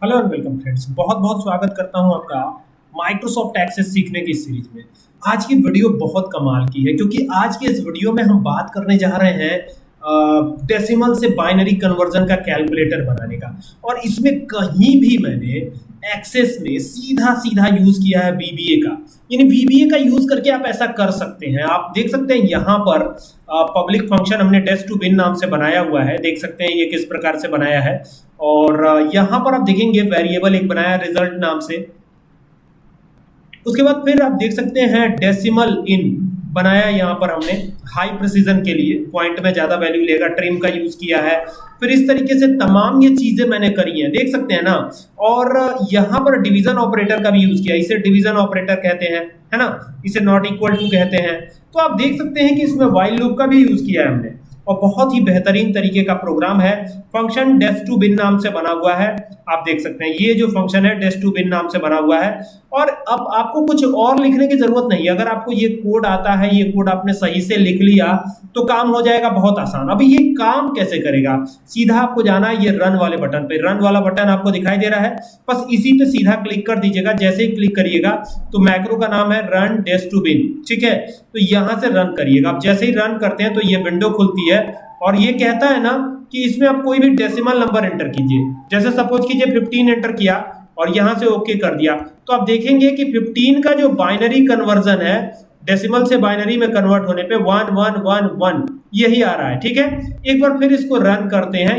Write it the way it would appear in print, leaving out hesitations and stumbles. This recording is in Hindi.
हेलो एंड वेलकम फ्रेंड्स, बहुत बहुत स्वागत करता हूं आपका माइक्रोसॉफ्ट एक्सेस सीखने की सीरीज में। आज की वीडियो बहुत कमाल की है क्योंकि आज के इस वीडियो में हम बात करने जा रहे हैं डेसिमल से बाइनरी कन्वर्जन का कैलकुलेटर बनाने का। और इसमें कहीं भी मैंने एक्सेस में सीधा सीधा यूज किया है VBA का, यानी VBA का यूज करके आप ऐसा कर सकते हैं। आप देख सकते हैं यहाँ पर पब्लिक फंक्शन हमने डेस्ट टू बिन नाम से बनाया हुआ है, देख सकते हैं ये किस प्रकार से बनाया है। और यहाँ पर आप देखेंगे वेरिएबल एक बनाया रिजल्ट नाम से। उसके बाद फिर आप देख सकते हैं डेसिमल इन बनाया यहाँ पर हमने हाई प्रिसीजन के लिए, पॉइंट में ज्यादा वैल्यू लेगा, ट्रिम का यूज किया है। फिर इस तरीके से तमाम ये चीजें मैंने करी हैं, देख सकते हैं ना। और यहाँ पर डिवीजन ऑपरेटर का भी यूज किया, इसे डिवीजन ऑपरेटर कहते हैं, है ना, इसे नॉट इक्वल टू कहते हैं। तो आप देख सकते हैं कि इसमें व्हाइल लूप का भी यूज किया है हमने, और बहुत ही बेहतरीन तरीके का प्रोग्राम है। फंक्शन डेस्ट टू बिन नाम से बना हुआ है, आप देख सकते हैं ये जो फंक्शन है डेस्ट टू बिन नाम से बना हुआ है। और अब आपको कुछ और लिखने की जरूरत नहीं है, अगर आपको ये कोड आता है, ये कोड आपने सही से लिख लिया तो काम हो जाएगा बहुत आसान। अभी ये काम कैसे करेगा, सीधा आपको जाना है ये रन वाले बटन पे। रन वाला बटन आपको दिखाई दे रहा है, बस इसी पे सीधा क्लिक कर दीजिएगा। जैसे ही क्लिक करिएगा तो मैक्रो का नाम है रन डेस्ट टू बिन, ठीक है। तो यहां से रन करिएगा। आप जैसे ही रन करते हैं तो ये विंडो खुलती है और ये कहता है ना कि इसमें आप कोई भी डेसिमल नंबर एंटर कीजिए। जैसे सपोज कीजिए 15 एंटर किया और यहां से ओके कर दिया, तो आप देखेंगे कि 15 का जो बाइनरी कन्वर्जन है डेसिमल से बाइनरी में कन्वर्ट होने पे 1111 यही आ रहा है, ठीक है। एक बार फिर इसको रन करते हैं।